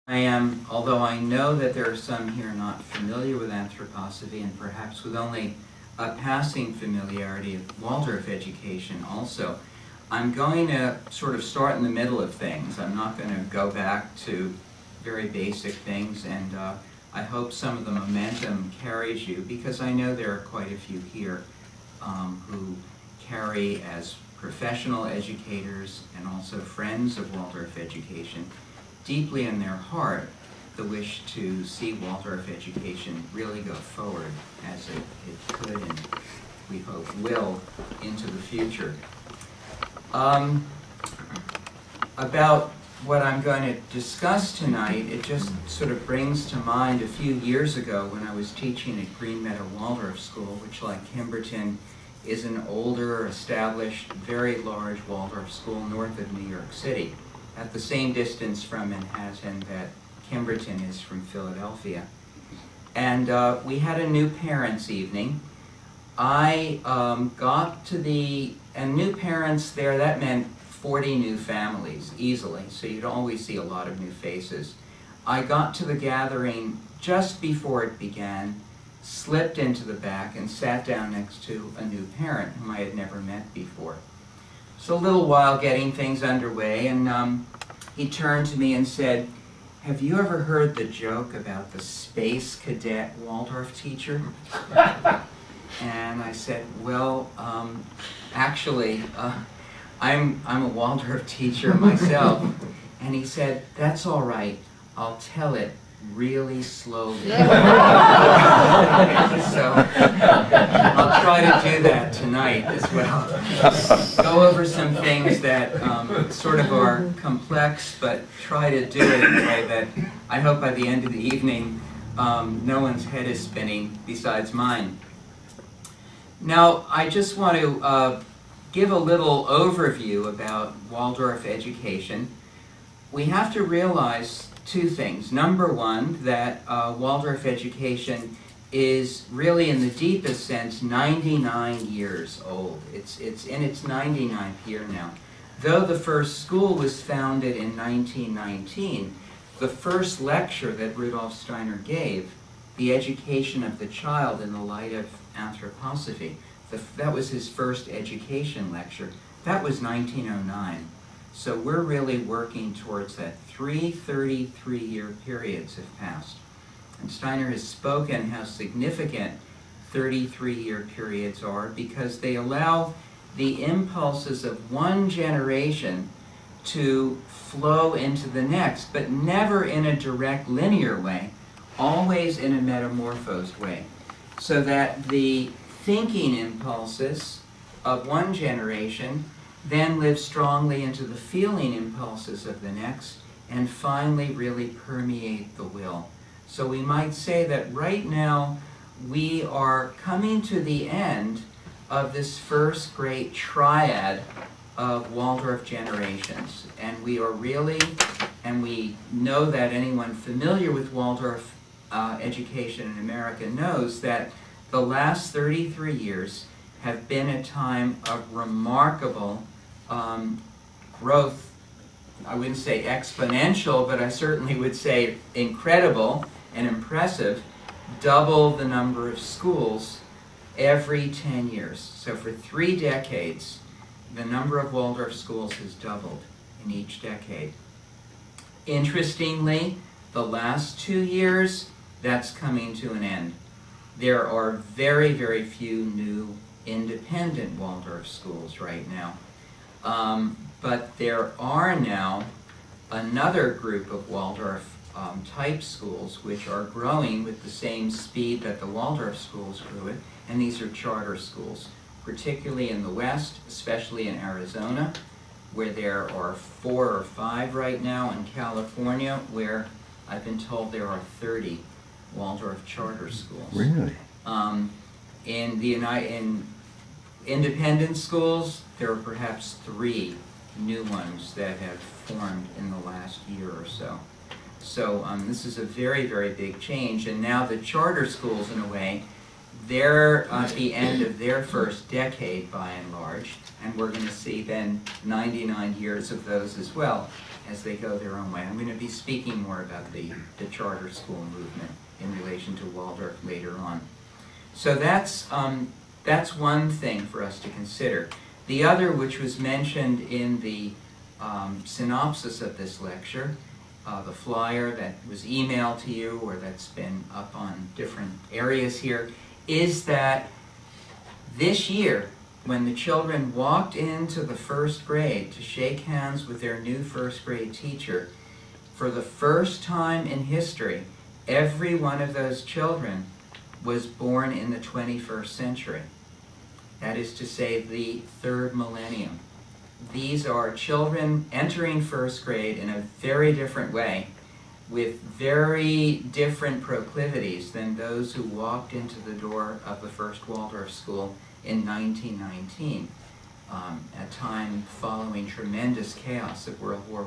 Although I know that there are some here not familiar with anthroposophy and perhaps with only a passing familiarity of Waldorf education also, I'm going to sort of start in the middle of things. I'm not going to go back to very basic things, and I hope some of the momentum carries you, because I know there are quite a few here who carry, as professional educators and also friends of Waldorf education, deeply in their heart the wish to see Waldorf education really go forward as it could and we hope will into the future. About what I'm going to discuss tonight, it just sort of brings to mind a few years ago when I was teaching at Green Meadow Waldorf School, which, like Kimberton, is an older, established, very large Waldorf school north of New York City, at the same distance from Manhattan that Kimberton is from Philadelphia. And we had a new parents' evening. I got to and new parents there, that meant 40 new families, easily, so you'd always see a lot of new faces. I got to the gathering just before it began, slipped into the back, and sat down next to a new parent whom I had never met before. So a little while getting things underway, and he turned to me and said, "Have you ever heard the joke about the space cadet Waldorf teacher?" And I said, "Well, actually, I'm a Waldorf teacher myself." And he said, "That's all right, I'll tell it really slowly." So I'll try to do that tonight as well. Go over some things that sort of are complex, but try to do it in a way that I hope by the end of the evening no one's head is spinning besides mine. Now, I just want to give a little overview about Waldorf education. We have to realize two things. Number one, that Waldorf education is really, in the deepest sense, 99 years old. It's in its 99th year now. Though the first school was founded in 1919, the first lecture that Rudolf Steiner gave, The Education of the Child in the Light of Anthroposophy, that was his first education lecture. That was 1909. So we're really working towards that. 33-year periods have passed. And Steiner has spoken how significant 33-year periods are, because they allow the impulses of one generation to flow into the next, but never in a direct linear way, always in a metamorphosed way, so that the thinking impulses of one generation then live strongly into the feeling impulses of the next, and finally really permeate the will. So we might say that right now we are coming to the end of this first great triad of Waldorf generations. And we are really, and we know that anyone familiar with Waldorf education in America knows that the last 33 years have been a time of remarkable growth. I wouldn't say exponential, but I certainly would say incredible and impressive. Double the number of schools every 10 years. So for 3 decades, the number of Waldorf schools has doubled in each decade. Interestingly, the last 2 years, that's coming to an end. There are very, very few new independent Waldorf schools right now. But there are now another group of Waldorf type schools which are growing with the same speed that the Waldorf schools grew at, and these are charter schools, particularly in the West, especially in Arizona, where there are 4 or 5 right now, in California, where I've been told there are 30 Waldorf charter schools. Really? In independent schools, there are perhaps 3 new ones that have formed in the last year or so. So this is a very, very big change. And now the charter schools, in a way, they're at the end of their first decade by and large, and we're going to see then 99 years of those as well. as they go their own way. I'm going to be speaking more about the charter school movement in relation to Waldorf later on. So that's one thing for us to consider. The other, which was mentioned in the synopsis of this lecture, the flyer that was emailed to you or that's been up on different areas here, is that this year, when the children walked into the first grade to shake hands with their new first grade teacher, for the first time in history, every one of those children was born in the 21st century. That is to say, the third millennium. These are children entering first grade in a very different way, with very different proclivities than those who walked into the door of the first Waldorf school in 1919, a time following tremendous chaos of World War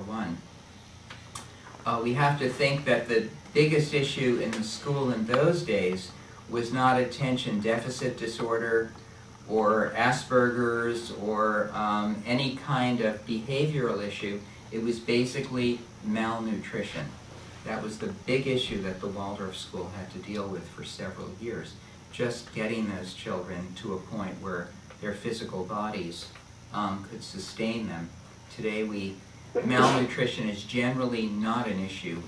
I. We have to think that the biggest issue in the school in those days was not attention deficit disorder or Asperger's or any kind of behavioral issue. It was basically malnutrition. That was the big issue that the Waldorf school had to deal with for several years. Just getting those children to a point where their physical bodies could sustain them. Today, malnutrition is generally not an issue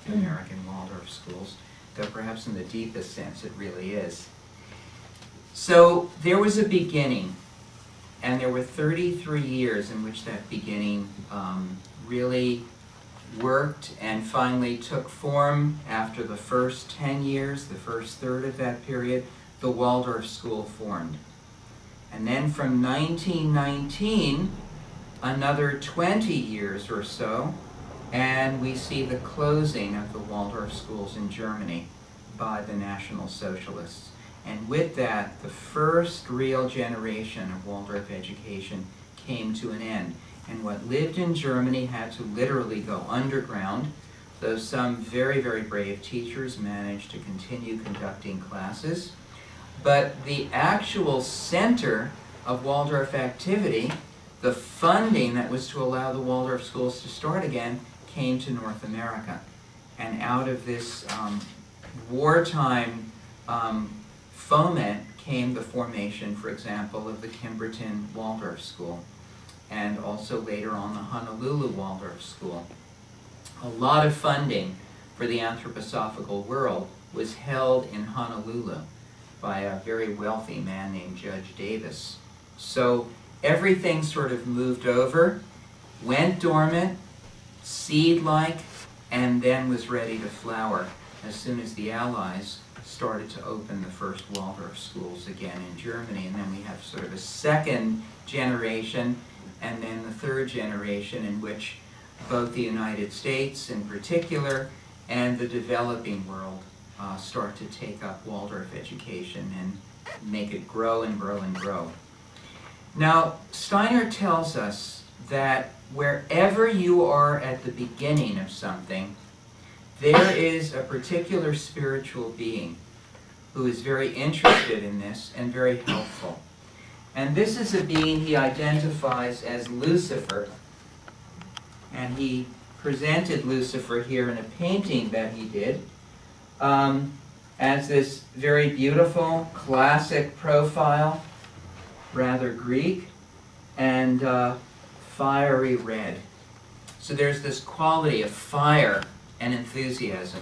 in American Waldorf schools, though perhaps in the deepest sense it really is. So there was a beginning, and there were 33 years in which that beginning really worked and finally took form. After the first 10 years, the first third of that period, the Waldorf school formed. And then from 1919, another 20 years or so, and we see the closing of the Waldorf schools in Germany by the National Socialists. And with that, the first real generation of Waldorf education came to an end. And what lived in Germany had to literally go underground, though some very, very brave teachers managed to continue conducting classes. But the actual center of Waldorf activity, the funding that was to allow the Waldorf schools to start again, came to North America. And out of this wartime foment came the formation, for example, of the Kimberton Waldorf School, and also later on the Honolulu Waldorf School. A lot of funding for the anthroposophical world was held in Honolulu by a very wealthy man named Judge Davis. So everything sort of moved over, went dormant, seed-like, and then was ready to flower as soon as the Allies started to open the first Waldorf schools again in Germany. And then we have sort of a second generation and then the third generation in which both the United States in particular and the developing world start to take up Waldorf education and make it grow and grow and grow. Now, Steiner tells us that wherever you are at the beginning of something, there is a particular spiritual being who is very interested in this and very helpful. And this is a being he identifies as Lucifer. And he presented Lucifer here in a painting that he did as this very beautiful, classic profile, rather Greek, and fiery red. So there's this quality of fire and enthusiasm